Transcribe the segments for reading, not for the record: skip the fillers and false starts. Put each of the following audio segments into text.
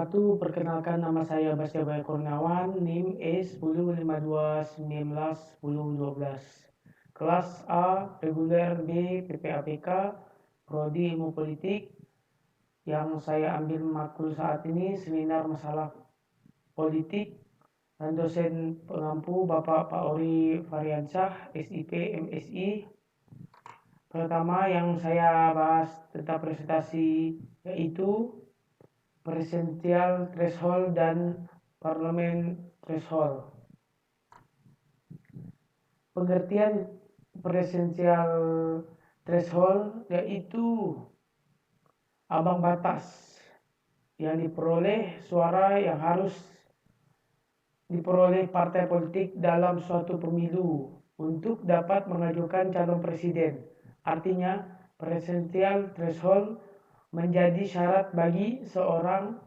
wabarakatuh. Perkenalkan, nama saya Basya Bayu Kurniawan, NIM E1052191012. Kelas A reguler B PPAPK, Prodi Ilmu Politik. Yang saya ambil makul saat ini seminar masalah politik, dan dosen pengampu Bapak Pak Ori Variansyah, SIP MSI. Pertama yang saya bahas tentang presentasi yaitu presidential threshold dan parliament threshold. Pengertian presidential threshold yaitu ambang batas yang diperoleh suara yang harus diperoleh partai politik dalam suatu pemilu untuk dapat mengajukan calon presiden. Artinya, presidential threshold menjadi syarat bagi seorang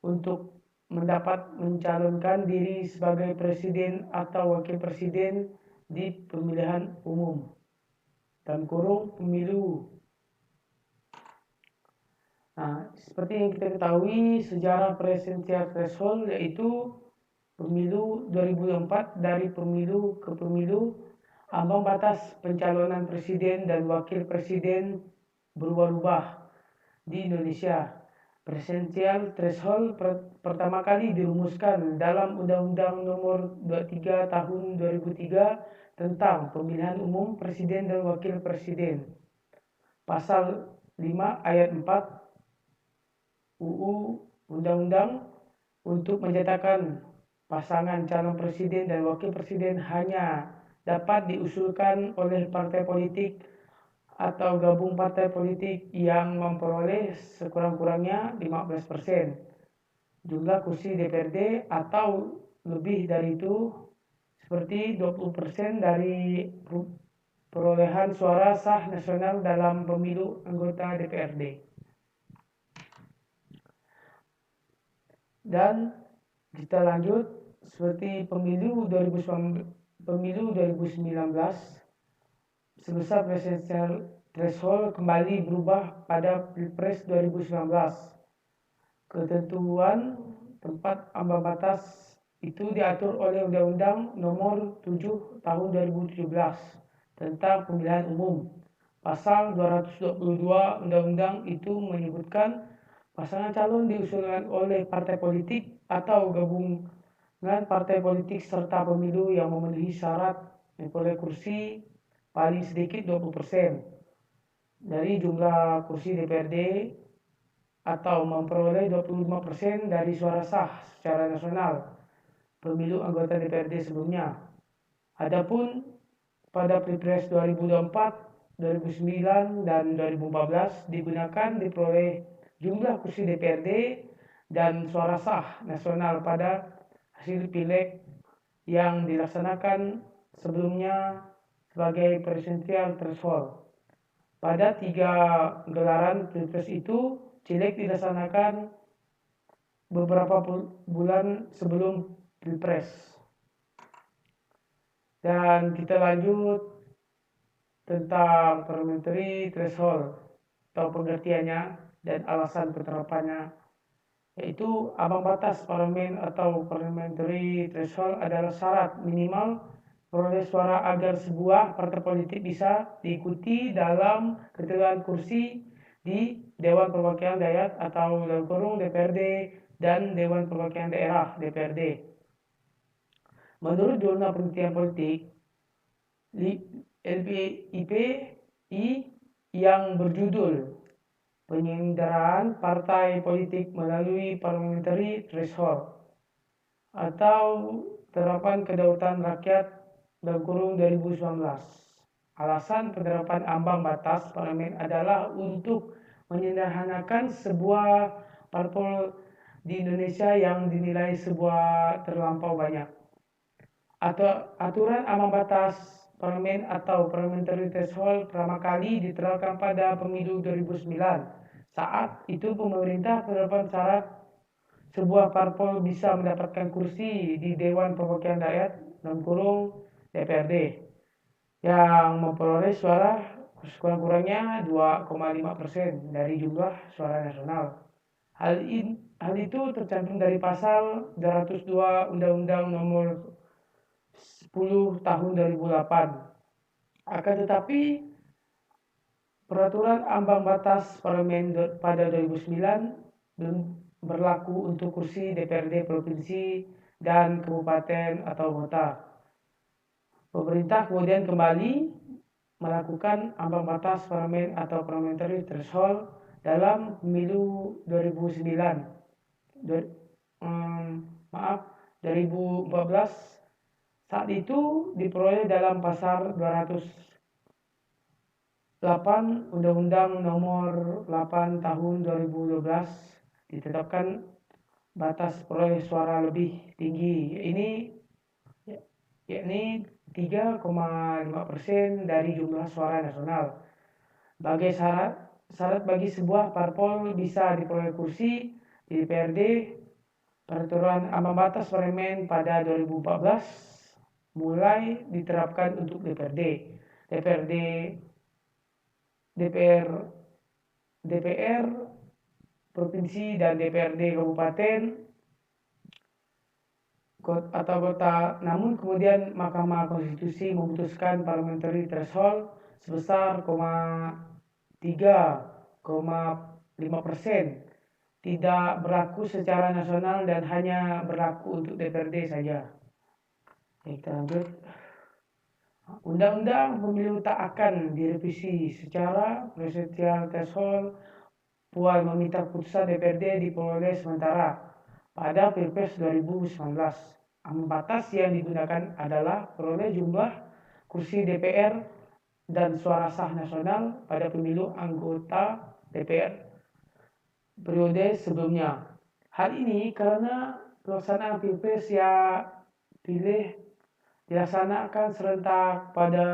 untuk mendapat mencalonkan diri sebagai presiden atau wakil presiden di pemilihan umum (pemilu). Nah, seperti yang kita ketahui, sejarah presidential threshold yaitu pemilu 2004 dari pemilu ke pemilu, ambang batas pencalonan presiden dan wakil presiden berubah-ubah di Indonesia. Presidential threshold pertama kali dirumuskan dalam Undang-Undang Nomor 23 Tahun 2003 tentang Pemilihan Umum Presiden dan Wakil Presiden. Pasal 5 ayat 4 UU Undang-Undang untuk menyatakan pasangan calon presiden dan wakil presiden hanya dapat diusulkan oleh partai politik atau gabung partai politik yang memperoleh sekurang-kurangnya 15% jumlah kursi DPRD atau lebih dari itu, seperti 20% dari perolehan suara sah nasional dalam pemilu anggota DPRD. Dan kita lanjut, seperti pemilu 2019 sebesar presidential threshold kembali berubah pada Pilpres 2019. Ketentuan tempat ambang batas itu diatur oleh Undang-Undang Nomor 7 Tahun 2017 tentang Pemilihan Umum. Pasal 222 Undang-Undang itu menyebutkan pasangan calon diusulkan oleh partai politik atau gabungan partai politik serta pemilu yang memenuhi syarat memperoleh kursi paling sedikit 20% dari jumlah kursi DPRD atau memperoleh 25% dari suara sah secara nasional pemilu anggota DPRD sebelumnya. Adapun pada Pilpres 2024, 2009, dan 2014 digunakan diperoleh jumlah kursi DPRD dan suara sah nasional pada hasil pileg yang dilaksanakan sebelumnya sebagai presidential threshold. Pada 3 gelaran Pilpres itu, cileg dilaksanakan beberapa bulan sebelum Pilpres. Dan kita lanjut tentang parliamentary threshold atau pengertiannya dan alasan penerapannya, yaitu ambang batas parlemen atau parliamentary threshold adalah syarat minimal peroleh suara agar sebuah partai politik bisa diikuti dalam ketentuan kursi di Dewan Perwakilan Daerah atau DPRD dan Dewan Perwakilan Daerah DPRD. Menurut Jurnal Penelitian Politik LPIPI yang berjudul Penyelenggaraan Partai Politik Melalui Parliamentary Threshold atau Terapan Kedaulatan Rakyat (2019). Alasan penerapan ambang batas parlemen adalah untuk menyederhanakan sebuah parpol di Indonesia yang dinilai sebuah terlampau banyak. Aturan ambang batas parlemen atau parliamentary threshold pertama kali diterapkan pada pemilu 2009. Saat itu pemerintah penerapan syarat sebuah parpol bisa mendapatkan kursi di Dewan Perwakilan Rakyat (DPRD) yang memperoleh suara sekurang-kurangnya 2,5% dari jumlah suara nasional. Hal itu tercantum dari pasal 202 Undang-Undang Nomor 10 Tahun 2008. Akan tetapi peraturan ambang batas parlemen pada 2009 belum berlaku untuk kursi DPRD provinsi dan kabupaten atau kota. Pemerintah kemudian kembali melakukan ambang batas parlemen atau parliamentary threshold dalam pemilu 2014. Saat itu diperoleh dalam pasal 208 Undang-Undang Nomor 8 Tahun 2012 ditetapkan batas peroleh suara lebih tinggi, yakni 3,5% dari jumlah suara nasional. Sebagai syarat bagi sebuah parpol bisa diperoleh kursi di DPRD, peraturan ambang batas parlemen pada 2014 mulai diterapkan untuk DPRD, DPR provinsi dan DPRD kabupaten atau kota. Namun kemudian Mahkamah Konstitusi memutuskan parliamentary threshold sebesar 3,5% tidak berlaku secara nasional dan hanya berlaku untuk DPRD saja. Kita lanjut. Undang-undang pemilu tak akan direvisi secara presidensial threshold. Puan meminta putusan DPRD diperoleh sementara pada Pilpres 2019. Ambang batas yang digunakan adalah peroleh jumlah kursi DPR dan suara sah nasional pada pemilu anggota DPR periode sebelumnya. Hal ini karena pelaksanaan Pilpres dilaksanakan serentak pada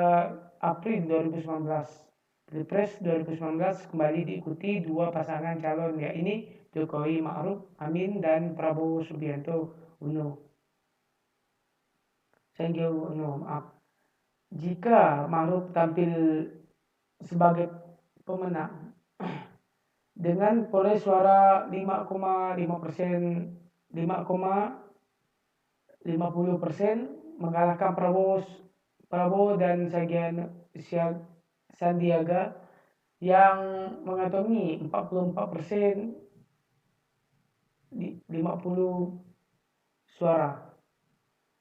April 2019. Pilpres 2019 kembali diikuti dua pasangan calon, yakni Jokowi Ma'ruf Amin dan Prabowo Subianto Uno. Jika Ma'ruf tampil sebagai pemenang dengan peroleh suara 5,50%, mengalahkan Prabowo dan Sandiaga yang mengantongi 44%, 50 suara.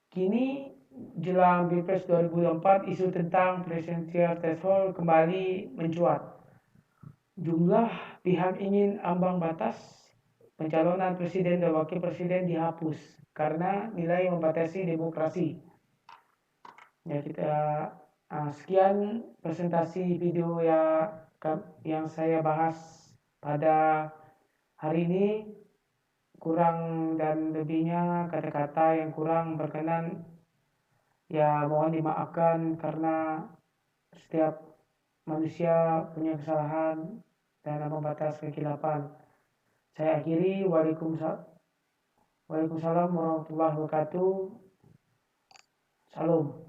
Kini jelang Pilpres 2024, isu tentang presidensial threshold kembali mencuat. Jumlah pihak ingin ambang batas pencalonan presiden dan wakil presiden dihapus karena nilai membatasi demokrasi. Ya, sekian presentasi video yang saya bahas pada hari ini. Kurang dan lebihnya kata-kata yang kurang berkenan ya mohon dimaafkan, karena setiap manusia punya kesalahan dan ambang batas kekilapan. Saya akhiri. Waalaikumsalam warahmatullahi wabarakatuh. Salam.